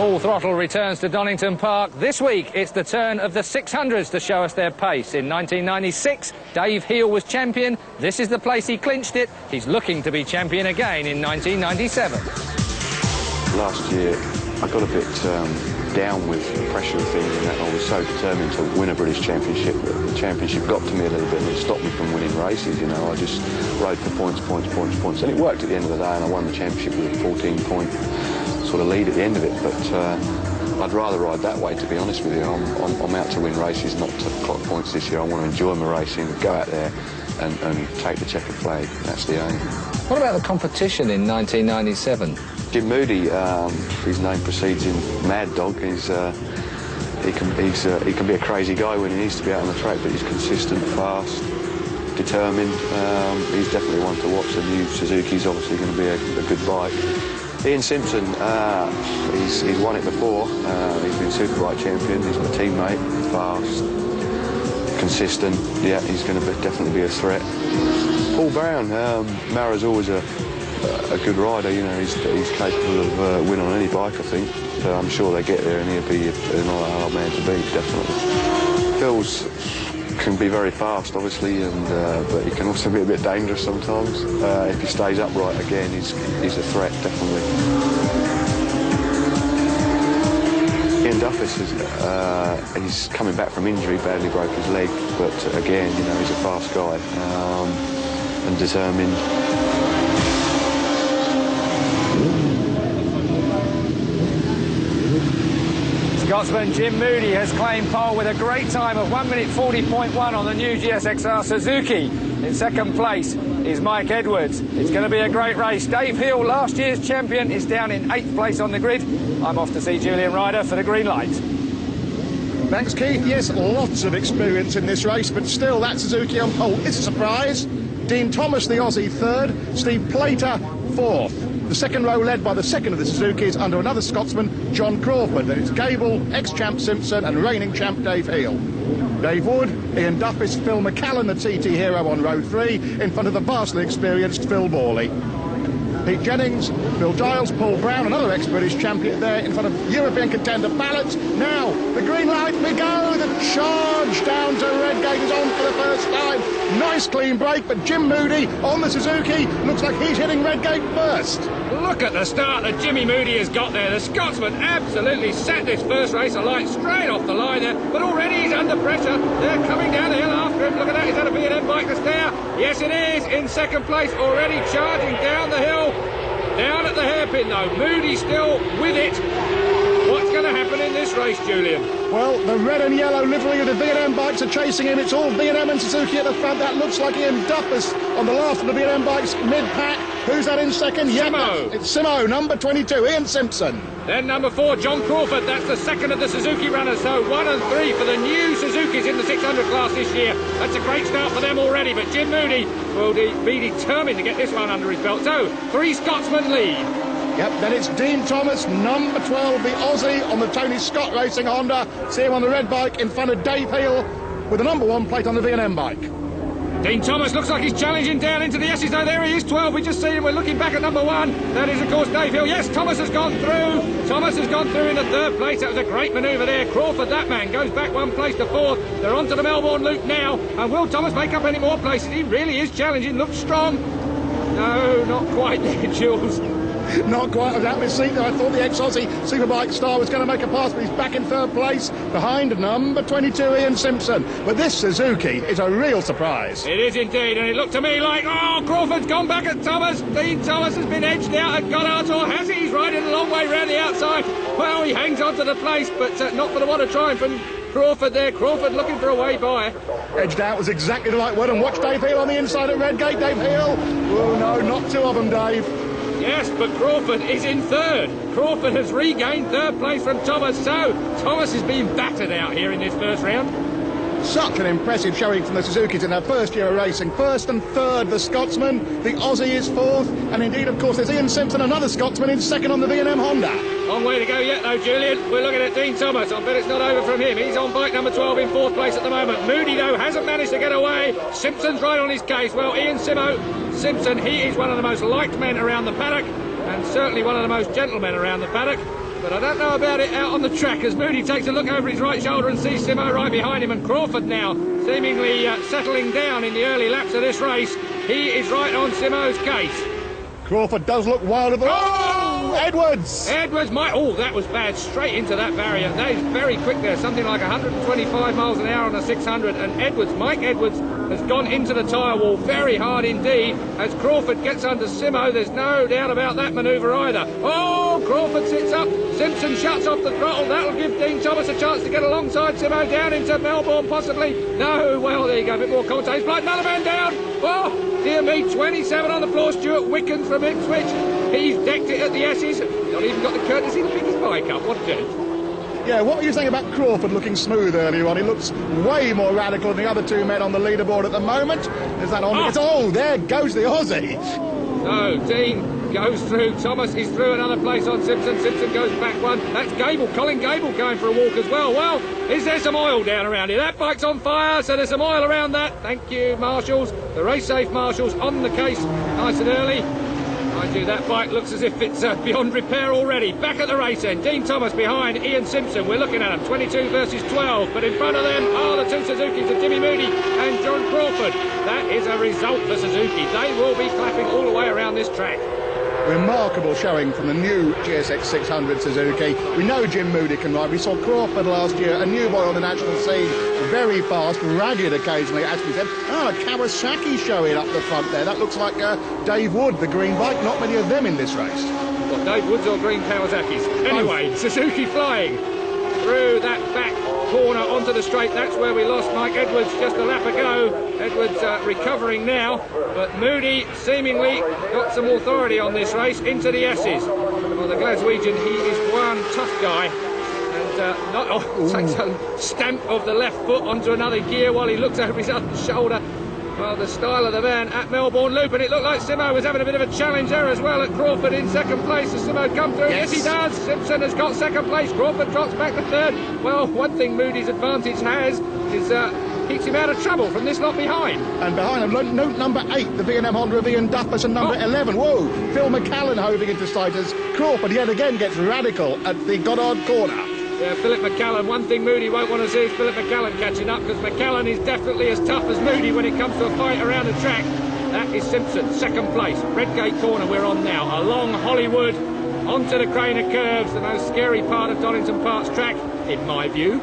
Full Throttle returns to Donington Park. This week, it's the turn of the 600s to show us their pace. In 1996, Dave Heel was champion. This is the place he clinched it. He's looking to be champion again in 1997. Last year, I got a bit down with the pressure of things, and that I was so determined to win a British Championship that the Championship got to me a little bit and it stopped me from winning races, you know. I just rode for points. And it worked at the end of the day, and I won the Championship with a 14-point sort of lead at the end of it. But I'd rather ride that way, to be honest with you. I'm out to win races, not to clock points this year. I want to enjoy my racing, go out there and take the checkered flag. That's the aim. What about the competition in 1997? Jim Moody, his name precedes him, Mad Dog. He can be a crazy guy when he needs to be out on the track, but he's consistent, fast, determined. He's definitely one to watch. The new Suzuki's obviously going to be a good bike. Ian Simpson, he's won it before. He's been Superbike champion. He's my teammate, fast, consistent. Yeah, he's going to definitely be a threat. Paul Brown, Mara's always a good rider, you know. He's capable of winning on any bike, I think. So I'm sure they get there and he'll be an hard man to beat, definitely. Phil's can be very fast, obviously, and but he can also be a bit dangerous sometimes. If he stays upright again, he's a threat, definitely. Ian Duffus he's coming back from injury, badly broke his leg, but again, you know, he's a fast guy and determined. Scotsman Jim Moody has claimed pole with a great time of 1 minute 40.1 on the new GSXR Suzuki. In second place is Mike Edwards. It's going to be a great race. Dave Heel, last year's champion, is down in 8th place on the grid. I'm off to see Julian Ryder for the green light. Thanks, Keith. Yes, lots of experience in this race, but still, that Suzuki on pole is a surprise. Dean Thomas, the Aussie, 3rd. Steve Plater, 4th. The second row led by the second of the Suzukis under another Scotsman, John Crawford. Then it's Gable, ex-champ Simpson and reigning champ Dave Heel. Dave Wood, Ian Duffus, Phil McCallan, the TT hero on row 3, in front of the vastly experienced Phil Borley. Pete Jennings, Bill Giles, Paul Brown, another ex-British champion there in front of European contender Ballot. Now, the green light, we go. The charge down to Redgate is on for the first time. Nice clean break, but Jim Moody on the Suzuki looks like he's hitting Redgate first. Look at the start that Jimmy Moody has got there. The Scotsman absolutely set this first race alight straight off the line there, but already he's under pressure. They're coming down the hill after him. Look at that, is that a B&M bike that's there? Yes, it is. In second place, already charging down the hill. Down at the hairpin, though. Moody still with it. What's going to happen in this race, Julian? Well, the red and yellow livery of the B&M bikes are chasing him. It's all B&M and Suzuki at the front. That looks like Ian Duffus on the last of the B&M bikes mid-pack. Who's that in second? Simo. It's Simo, number 22, Ian Simpson. Then number 4, John Crawford. That's the second of the Suzuki runners. So 1 and 3 for the new Suzukis in the 600 class this year. That's a great start for them already. But Jim Moody will be determined to get this one under his belt. So 3 Scotsmen lead. Yep, then it's Dean Thomas, number 12, the Aussie on the Tony Scott Racing Honda. See him on the red bike in front of Dave Heel with the number 1 plate on the V&M bike. Dean Thomas looks like he's challenging down into the S's. No, there he is, 12. We just see him. We're looking back at number 1. That is, of course, Dave Hill. Yes, Thomas has gone through. Thomas has gone through in the 3rd place. That was a great manoeuvre there. Crawford, that man, goes back 1 place to 4th. They're onto the Melbourne loop now. And will Thomas make up any more places? He really is challenging. Looks strong. No, not quite there, Jules. Not quite without my seat there. I thought the ex-Aussie Superbike star was going to make a pass, but he's back in 3rd place behind number 22, Ian Simpson. But this Suzuki is a real surprise. It is indeed, and it looked to me like, oh, Crawford's gone back at Thomas. Dean Thomas has been edged out at Goddard's, or has he? He's riding a long way round the outside. Well, he hangs on to the place, but not for the want of trying from Crawford there. Crawford looking for a way by. Edged out was exactly the right word, and watch Dave Heel on the inside at Redgate. Dave Heel. Oh, no, not 2 of them, Dave. Yes, but Crawford is in 3rd. Crawford has regained 3rd place from Thomas, so Thomas is being battered out here in this first round. Such an impressive showing from the Suzukis in their first year of racing. 1st and 3rd, the Scotsman. The Aussie is 4th. And indeed, of course, there's Ian Simpson, another Scotsman, in 2nd on the V&M Honda. Long way to go yet, though, Julian. We're looking at Dean Thomas. I bet it's not over from him. He's on bike number 12 in 4th place at the moment. Moody, though, hasn't managed to get away. Simpson's right on his case. Well, Ian Simpson, he is one of the most liked men around the paddock, and certainly one of the most gentlemen around the paddock. But I don't know about it out on the track, as Moody takes a look over his right shoulder and sees Simo right behind him, and Crawford now seemingly settling down in the early laps of this race. He is right on Simo's case. Crawford does look wild. Oh, Edwards! Edwards might... Oh, that was bad. Straight into that barrier. That is very quick there. Something like 125 miles an hour on a 600. And Edwards, Mike Edwards, has gone into the tyre wall very hard indeed. As Crawford gets under Simo, there's no doubt about that manoeuvre either. Oh, Crawford sits up. Simpson shuts off the throttle. That'll give Dean Thomas a chance to get alongside Simo down into Melbourne, possibly. No, well, there you go. A bit more contact. Like another man down. Oh, dear me. 27 on the floor. Stuart Wickens from Ipswich. He's decked it at the S's. Not even got the courtesy to pick his bike up. What a gent. Yeah, what were you saying about Crawford looking smooth earlier on? He looks way more radical than the other two men on the leaderboard at the moment. Is that on? Oh, there goes the Aussie. No, Dean goes through. Thomas is through another place on Simpson. Simpson goes back one. That's Gable. Colin Gable going for a walk as well. Well, is there some oil down around here? That bike's on fire, so there's some oil around that. Thank you, marshals. The race safe marshals on the case nice and early. Mind you, that bike looks as if it's beyond repair already. Back at the race end, Dean Thomas behind Ian Simpson. We're looking at them, 22 versus 12. But in front of them are the two Suzukis of Jimmy Moody and John Crawford. That is a result for Suzuki. They will be clapping all the way around this track. Remarkable showing from the new GSX 600 Suzuki. We know Jim Moody can ride. We saw Crawford last year, a new boy on the national scene, very fast, ragged occasionally, as we said. Oh, Kawasaki showing up the front there. That looks like Dave Wood, the green bike. Not many of them in this race. Well, Dave Woods or green Kawasaki's. Anyway, Suzuki flying through that back corner onto the straight. That's where we lost Mike Edwards just a lap ago. Edwards recovering now, but Moody seemingly got some authority on this race into the S's. Well, the Glaswegian, he is one tough guy, and takes a stamp of the left foot onto another gear while he looks over his other shoulder. Well, the style of the van at Melbourne Loop, and it looked like Simo was having a bit of a challenge there as well at Crawford in second place. Has Simo come through? Yes, he does. Simpson has got second place. Crawford drops back to third. Well, one thing Moody's advantage has is keeps him out of trouble from this lot behind. And behind him, note number 8, the V&M Honda of Ian Duffus, and number 11. Whoa, Phil McCallan hoving into sight as Crawford yet again gets radical at the Goddard corner. Yeah, Philip McCallan. One thing Moody won't want to see is Philip McCallan catching up, because McCallan is definitely as tough as Moody when it comes to a fight around the track. That is Simpson, second place. Redgate corner we're on now. Along Hollywood, onto the crane of curves, the most scary part of Donington Park's track, in my view.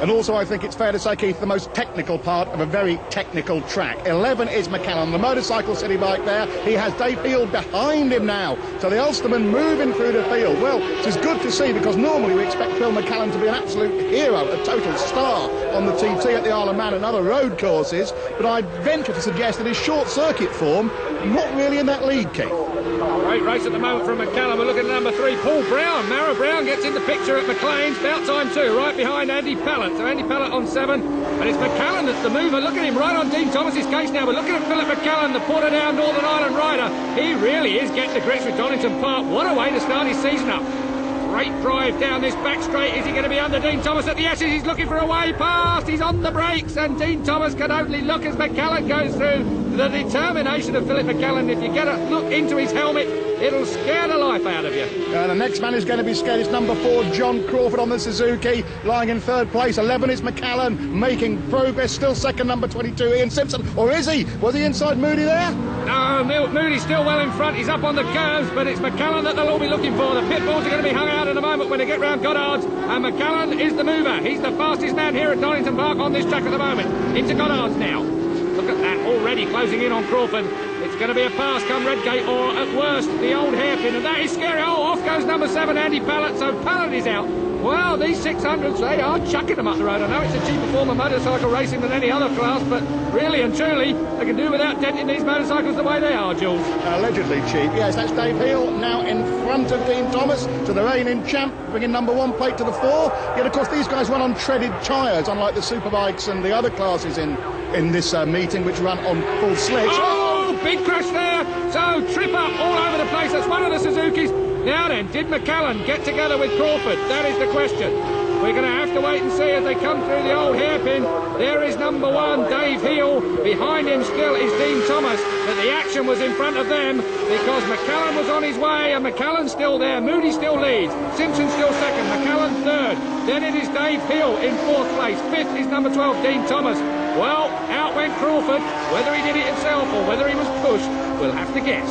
And also, I think it's fair to say, Keith, the most technical part of a very technical track. 11 is McCallan, the motorcycle city bike there. He has Dave Field behind him now. So the Ulsterman moving through the field. Well, it's good to see, because normally we expect Phil McCallan to be an absolute hero, a total star on the TT at the Isle of Man and other road courses. But I'd venture to suggest that his short circuit form, not really in that league, Keith. Great race at the moment from McCallan. We're looking at number 3, Paul Brown. Mara Brown gets in the picture at McLean's. About time too, right behind Andy Pallett. So Andy Pallett on 7, and it's McCallan that's the mover. Look at him right on Dean Thomas's case now. We're looking at Philip McCallan, the Portadown Northern Ireland rider. He really is getting to grips with Donington Park. What a way to start his season up. Great drive down this back straight. Is he going to be under Dean Thomas at the S's? He's looking for a way past. He's on the brakes, and Dean Thomas can only look as McCallan goes through. The determination of Philip McCallan, if you get a look into his helmet, it'll scare the life out of you. The next man who's going to be scared is number 4, John Crawford on the Suzuki, lying in third place. 11 is McCallan, making progress. Still second, number 22, Ian Simpson. Or is he? Was he inside Moody there? No, Moody's still well in front. He's up on the curves, but it's McCallan that they'll all be looking for. The pit bulls are going to be hung out in a moment when they get round Goddard's, and McCallan is the mover. He's the fastest man here at Donington Park on this track at the moment. Into Goddard's now. Look at that, already closing in on Crawford. It's going to be a pass come Redgate, or at worst, the old hairpin, and that is scary. Oh, off goes number 7, Andy Pallett, so Pallett is out. Well, these 600s, they are chucking them up the road. I know it's a cheaper form of motorcycle racing than any other class, but really and truly, they can do without denting these motorcycles the way they are, Jules. Allegedly cheap, yes. That's Dave Hill now in front of Dean Thomas to the reigning champ, bringing number 1 plate to the 4. Yet, of course, these guys run on treaded tyres, unlike the superbikes and the other classes in this meeting, which run on full slicks. Oh, big crash there. So, trip up all over the place. That's one of the Suzukis. Now then, did McCallan get together with Crawford? That is the question. We're going to have to wait and see as they come through the old hairpin. There is number 1, Dave Hill. Behind him still is Dean Thomas, but the action was in front of them because McCallum was on his way, and McCallum's still there. Moody still leads. Simpson still second. McCallum third. Then it is Dave Hill in 4th place. 5th is number 12, Dean Thomas. Well, out went Crawford. Whether he did it himself or whether he was pushed, we'll have to guess.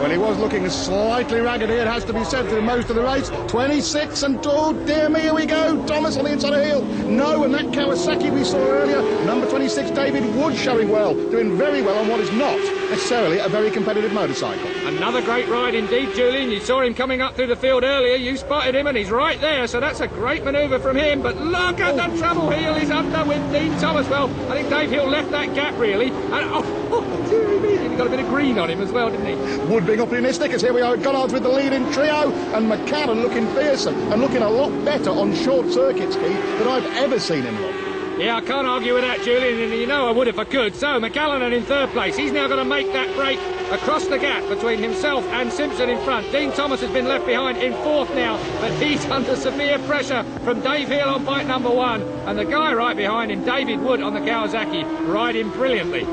Well, he was looking slightly raggedy, it has to be said, through most of the race. 26 and, oh dear me, here we go. Thomas on the inside of Hill. No, and that Kawasaki we saw earlier, number 26, David Wood, showing well, doing very well on what is not necessarily a very competitive motorcycle. Another great ride indeed, Julian. You saw him coming up through the field earlier. You spotted him and he's right there, so that's a great manoeuvre from him. But look at the trouble Hill is under with Dean Thomas. Well, I think Dave Hill left that gap really. And dear me, he got a bit of green on him as well, didn't he? Wood being up in his stickers. Here we are, Goddard's with the leading trio, and McCallum looking fearsome and looking a lot better on short circuits, Keith, than I've ever seen him look. Yeah, I can't argue with that, Julian, and you know I would if I could. So, McCallum in 3rd place. He's now going to make that break across the gap between himself and Simpson in front. Dean Thomas has been left behind in 4th now, but he's under severe pressure from Dave Hill on bike number 1. And the guy right behind him, David Wood on the Kawasaki, riding brilliantly.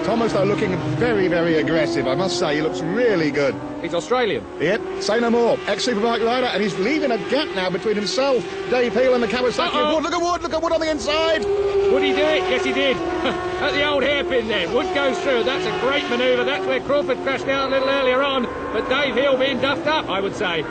Thomas, though, looking very, very aggressive, I must say. He looks really good. He's Australian. Yep, say no more. Ex-Superbike rider, and he's leaving a gap now between himself, Dave Hill, and the Kawasaki of Wood. Look at Wood, look at Wood on the inside. Would he do it? Yes, he did. At the old hairpin there. Wood goes through. That's a great manoeuvre. That's where Crawford crashed out a little earlier on. But Dave Hill being duffed up, I would say.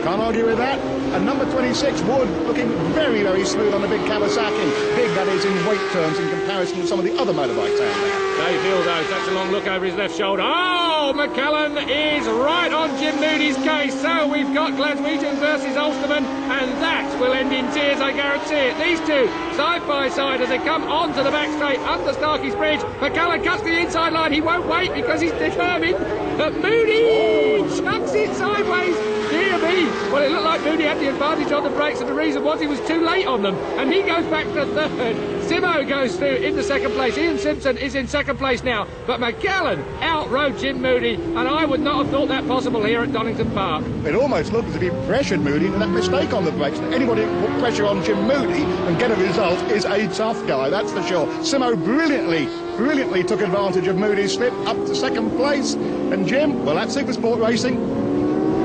Can't argue with that. And number 26, Wood, looking very, very smooth on the big Kawasaki. Big, that is, in weight terms in comparison to some of the other motorbikes out there. Dave Hill, though, takes a long look over his left shoulder. Oh, McCallum is right on Jim Moody's case. So we've got Glaswegian versus Ulsterman, and that will end in tears, I guarantee it. These two, side by side, as they come onto the back straight under Starkey's Bridge. McCallum cuts the inside line. He won't wait because he's determined. But Moody chucks it sideways. Dear me. Well, it looked like Moody had the advantage on the brakes, and the reason was he was too late on them. And he goes back to 3rd. Simo goes through into 2nd place. Ian Simpson is in 2nd place now. But McCallum outrode Jim Moody, and I would not have thought that possible here at Donington Park. It almost looked as if he pressured Moody into that mistake on the brakes. Anybody who put pressure on Jim Moody and get a result is a tough guy, that's for sure. Simo brilliantly took advantage of Moody's slip up to 2nd place. And Jim, well, that's Supersport racing.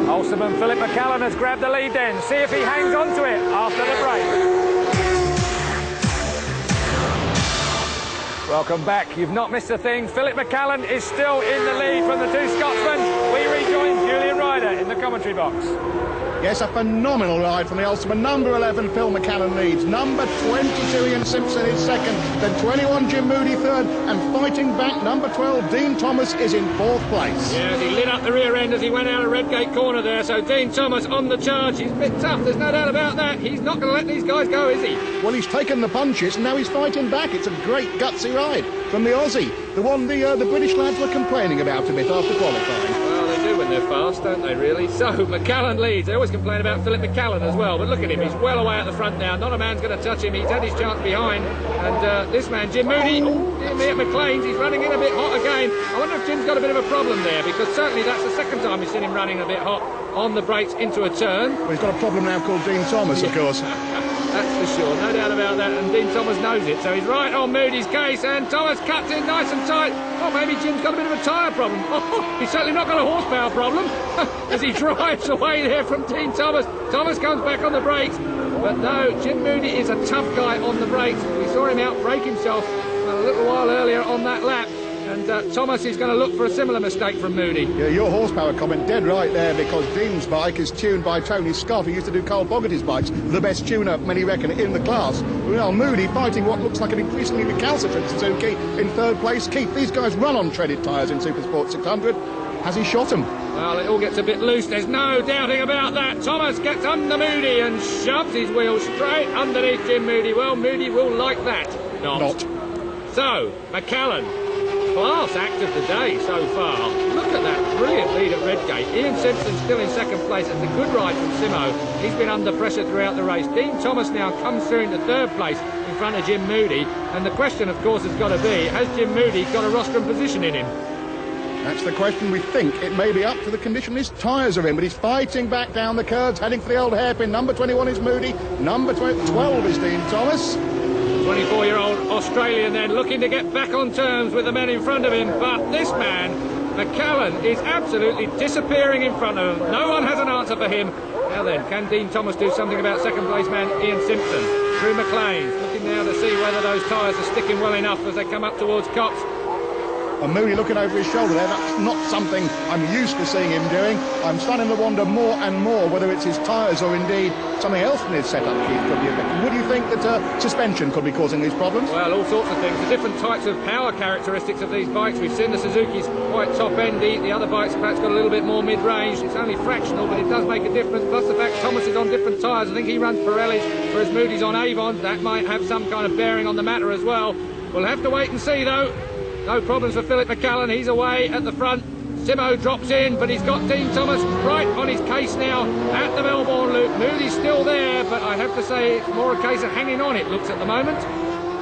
Ulsterman Philip McCallum has grabbed the lead then. See if he hangs on to it after the break. Welcome back. You've not missed a thing. Philip McCallum is still in the lead from the two Scotsmen. We rejoin Julian Ryder in the commentary box. Yes, a phenomenal ride from the Ulsterman. Number 11, Phil McCallum leads. Number 22, Ian Simpson is 2nd. Then 21, Jim Moody 3rd. And fighting back, number 12, Dean Thomas is in 4th place. Yeah, he lit up the rear end as he went out of Redgate corner there. So Dean Thomas on the charge. He's a bit tough, there's no doubt about that. He's not going to let these guys go, is he? Well, he's taken the punches and now he's fighting back. It's a great gutsy ride from the Aussie. The one the British lads were complaining about a bit after qualifying. Well, they do when they're fast, don't they, really? So, McCallum leads. They always complain about Philip McCallum as well, but look at him. He's well away at the front now. Not a man's going to touch him. He's had his chance behind. And this man, Jim Moody, dear me, at McLean's, he's running in a bit hot again. I wonder if Jim's got a bit of a problem there, because certainly that's the second time we've seen him running a bit hot on the brakes into a turn. Well, he's got a problem now called Dean Thomas, of course. That's for sure, no doubt about that, and Dean Thomas knows it, so he's right on Moody's case, and Thomas cuts in nice and tight. Oh, maybe Jim's got a bit of a tyre problem. Oh, he's certainly not got a horsepower problem, as he drives away there from Dean Thomas. Thomas comes back on the brakes, but no, Jim Moody is a tough guy on the brakes. We saw him out-brake himself a little while earlier on that lap. And Thomas is going to look for a similar mistake from Moody. Yeah, your horsepower comment dead right there, because Dean's bike is tuned by Tony Scott, who used to do Carl Fogarty's bikes, the best tuner, many reckon, in the class. Well, Moody fighting what looks like an increasingly recalcitrant Suzuki in 3rd place. Keith, these guys run on treaded tyres in Supersport 600. Has he shot him? Well, it all gets a bit loose, there's no doubting about that. Thomas gets under Moody and shoves his wheel straight underneath Jim Moody. Well, Moody will like that. Not. So, McCallum. Class act of the day so far. Look at that brilliant lead at Redgate. Ian Simpson still in 2nd place. It's a good ride from Simo. He's been under pressure throughout the race. Dean Thomas now comes through into 3rd place in front of Jim Moody. And the question, of course, has got to be, has Jim Moody got a rostrum position in him? That's the question. We think it may be up to the condition his tyres are in, but he's fighting back down the curves, heading for the old hairpin. Number 21 is Moody. Number 12 is Dean Thomas. 24-year-old Australian then looking to get back on terms with the men in front of him, but this man, McCallan, is absolutely disappearing in front of him. No one has an answer for him. Now then, can Dean Thomas do something about second place man Ian Simpson? Drew McLean's looking now to see whether those tyres are sticking well enough as they come up towards Cops. And Moody looking over his shoulder there, that's not something I'm used to seeing him doing. I'm starting to wonder more and more whether it's his tyres or indeed something else in his setup, Keith, could be affected. Would you think that suspension could be causing these problems? Well, all sorts of things. The different types of power characteristics of these bikes. We've seen the Suzuki's quite top-endy. The other bikes perhaps got a little bit more mid-range. It's only fractional, but it does make a difference. Plus the fact Thomas is on different tyres. I think he runs Pirellis, whereas Moody's on Avons. That might have some kind of bearing on the matter as well. We'll have to wait and see, though. No problems for Philip McCallan, he's away at the front. Simo drops in, but he's got Dean Thomas right on his case now at the Melbourne Loop. Moody's still there, but I have to say it's more a case of hanging on, it looks at the moment.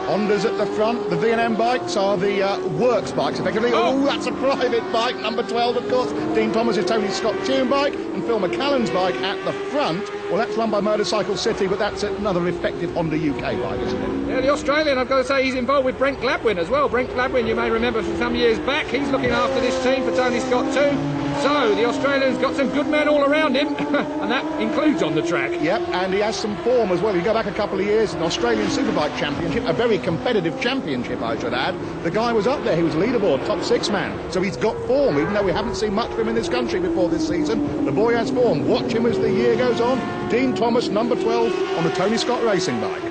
Honda's at the front. The V&M bikes are the works bikes, effectively. Oh, that's a private bike. Number 12, of course. Dean Thomas is Tony Scott Tune bike, and Phil McCallan's bike at the front. Well, that's run by Motorcycle City, but that's another effective Honda UK bike, isn't it? Yeah, the Australian, I've got to say, he's involved with Brent Gladwin as well. Brent Gladwin, you may remember from some years back, he's looking after this team for Tony Scott too. So, the Australian's got some good men all around him, and that includes on the track. Yep, and he has some form as well. You go back a couple of years, an Australian Superbike Championship, a very competitive championship, I should add. The guy was up there, he was leaderboard, top six man. So he's got form, even though we haven't seen much of him in this country before this season. The boy has form. Watch him as the year goes on. Dean Thomas, number 12, on the Tony Scott racing bike.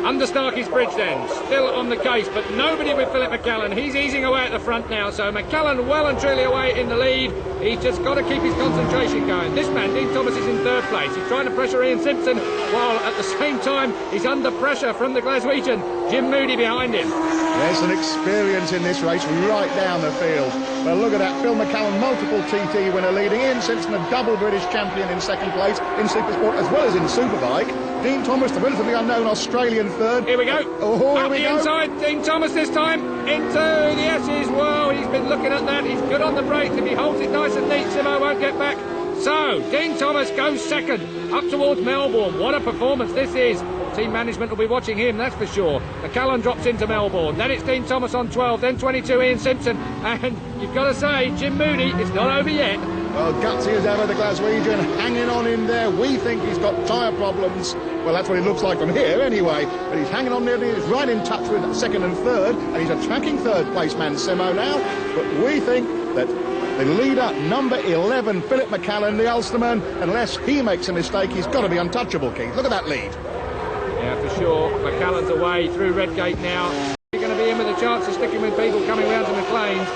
Under Starkey's Bridge then, still on the case, but nobody with Philip McCallan. He's easing away at the front now, so McCallan well and truly away in the lead. He's just got to keep his concentration going. This man, Dean Thomas, is in third place. He's trying to pressure Ian Simpson, while at the same time he's under pressure from the Glaswegian, Jim Moody behind him. There's an experience in this race right down the field. Well, look at that. Phil McCallan, multiple TT winner leading. Ian Simpson, a double British champion in second place in Supersport as well as in Superbike. Dean Thomas, the relatively unknown Australian third. Here we go. Oh, up here we the go. inside, Dean Thomas this time into the S's. Whoa, he's been looking at that. He's good on the brakes. If he holds it nice and neat, Simo won't get back. So, Dean Thomas goes second up towards Melbourne. What a performance this is. Team management will be watching him, that's for sure. McCallan drops into Melbourne. Then it's Dean Thomas on 12, then 22 Ian Simpson. And you've got to say, Jim Moody, it's not over yet. Well, gutsy as ever, the Glaswegian, hanging on in there. We think he's got tyre problems. Well, that's what it looks like from here anyway. But he's hanging on nearly, he's right in touch with second and third. And he's attacking third place man Simo now. But we think that the leader, number 11, Philip McCallan, the Ulsterman, unless he makes a mistake, he's got to be untouchable, Keith. Look at that lead. Yeah, for sure. McCallan's away through Redgate now. He's going to be in with a chance of sticking with people coming round to McLean's.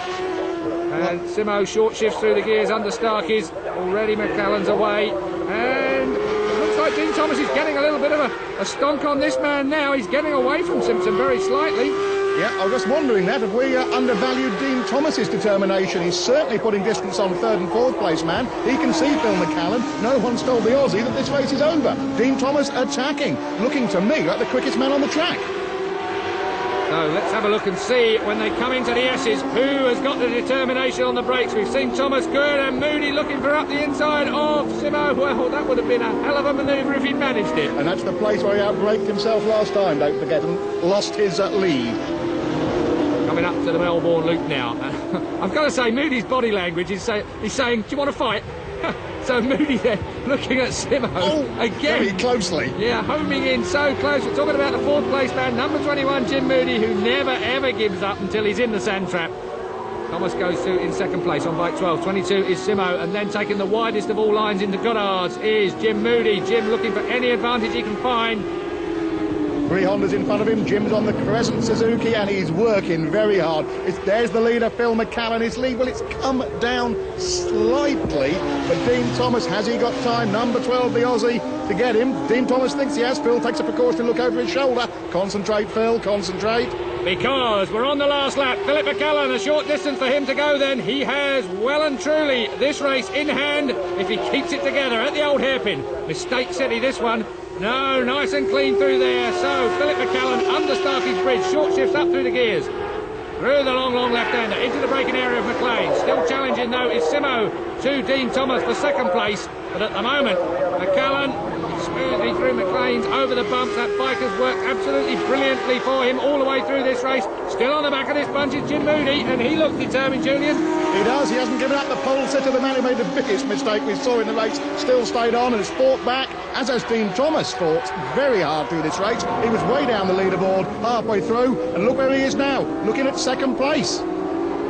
And Simo short shifts through the gears under Starkey's. Already McCallan's away. And it looks like Dean Thomas is getting a little bit of a stonk on this man now. He's getting away from Simpson very slightly. Yeah, I was just wondering that, if we undervalued Dean Thomas's determination. He's certainly putting distance on third and fourth place man. He can see Phil McCallan. No one's told the Aussie that this race is over. Dean Thomas attacking, looking to me like the quickest man on the track. So let's have a look and see when they come into the S's who has got the determination on the brakes. We've seen Thomas good and Moody looking for up the inside of Simo. Well, that would have been a hell of a manoeuvre if he'd managed it. And that's the place where he outbraked himself last time, don't forget, and lost his lead. Coming up to the Melbourne Loop now. I've got to say, Moody's body language is he's saying, do you want to fight? So Moody there looking at Simo again. Very closely. Yeah, homing in so close. We're talking about the fourth place man, number 21, Jim Moody, who never ever gives up until he's in the sand trap. Thomas goes through in second place on bike 12. 22 is Simo, and then taking the widest of all lines into Goddard's is Jim Moody. Jim looking for any advantage he can find. 3 Hondas in front of him. Jim's on the Crescent Suzuki and he's working very hard. There's the leader, Phil McCallan. His lead, well, it's come down slightly, but Dean Thomas, has he got time? Number 12, the Aussie, to get him. Dean Thomas thinks he has. Phil takes a precaution, look over his shoulder. Concentrate, Phil, concentrate. Because we're on the last lap. Philip McCallan, a short distance for him to go then. He has well and truly this race in hand if he keeps it together at the old hairpin. Mistake City, this one. No, nice and clean through there. So, Philip McCallan under Starkey's Bridge. Short shifts up through the gears. through the long, long left-hander, into the braking area of McLean. Still challenging, though, is Simo to Dean Thomas for second place. But at the moment, McCallan smoothly through McLean's over the bumps. That bike has worked absolutely brilliantly for him all the way through this race. Still on the back of this bunch is Jim Moody, and he looks determined, Julian. He does. He hasn't given up. The pole sitter, the man who made the biggest mistake we saw in the race, still stayed on and has fought back, as has Dean Thomas fought very hard through this race. He was way down the leaderboard halfway through, and look where he is now, looking at second place.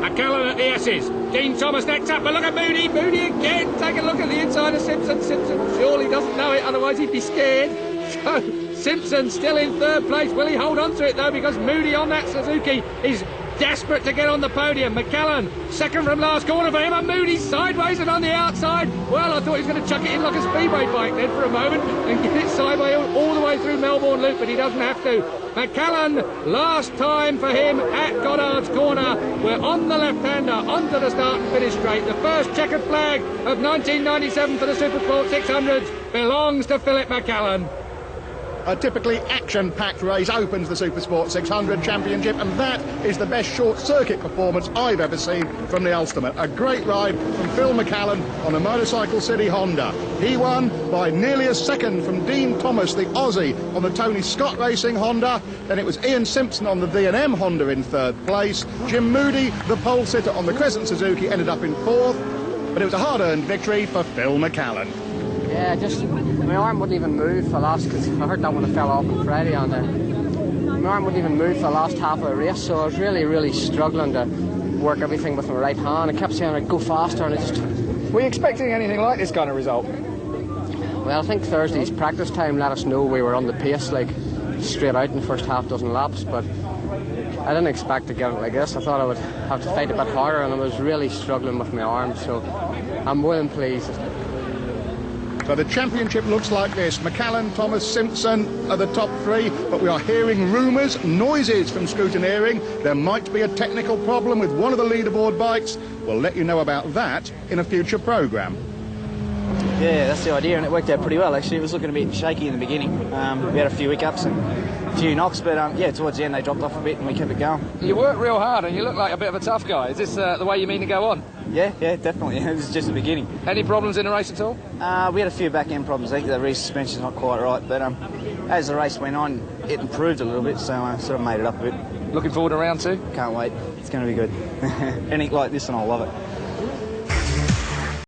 McCallan at the S's. Dean Thomas next up, but look at Moody. Moody again. Take a look at the inside of Simpson. Simpson surely doesn't know it, otherwise he'd be scared. So Simpson still in third place. Will he hold on to it though? Because Moody on that Suzuki is desperate to get on the podium. McCallan, second from last corner for him, and Moody sideways and on the outside. Well, I thought he was going to chuck it in like a speedway bike then for a moment and get it sideways all the way through Melbourne Loop, but he doesn't have to. McCallan, last time for him at Goddard's corner. We're on the left-hander, onto the start and finish straight. The first checkered flag of 1997 for the Supersport 600s belongs to Philip McCallan. A typically action-packed race opens the Supersport 600 Championship, and that is the best short-circuit performance I've ever seen from the Ultimate. A great ride from Phil McCallan on a Motorcycle City Honda. He won by nearly a second from Dean Thomas, the Aussie, on the Tony Scott Racing Honda. Then it was Ian Simpson on the V&M Honda in third place. Jim Moody, the pole sitter on the Crescent Suzuki, ended up in fourth. But it was a hard-earned victory for Phil McCallan. Yeah, just my arm wouldn't even move for the last, because I heard that when I fell off on Friday, and my arm wouldn't even move for the last half of the race, so I was really struggling to work everything with my right hand. I kept saying I'd go faster, and it just... Were you expecting anything like this kind of result? Well, I think Thursday's practice time let us know we were on the pace, like straight out in the first half dozen laps, but I didn't expect to get it like this. I thought I would have to fight a bit harder, and I was really struggling with my arm, so I'm well and pleased. So the championship looks like this. McCallan, Thomas, Simpson are the top three, but we are hearing rumours, noises from scrutineering. There might be a technical problem with one of the leaderboard bikes. We'll let you know about that in a future programme. Yeah, that's the idea, and it worked out pretty well actually. It was looking a bit shaky in the beginning. We had a few hiccups and a few knocks, but yeah, towards the end they dropped off a bit and we kept it going. You work real hard and you look like a bit of a tough guy. Is this the way you mean to go on? Yeah, definitely. It was just the beginning. Any problems in the race at all? We had a few back-end problems. I think the rear suspension's not quite right, but as the race went on, it improved a little bit, so I sort of made it up a bit. Looking forward to round two? Can't wait. It's going to be good. Anything like this and I'll love it.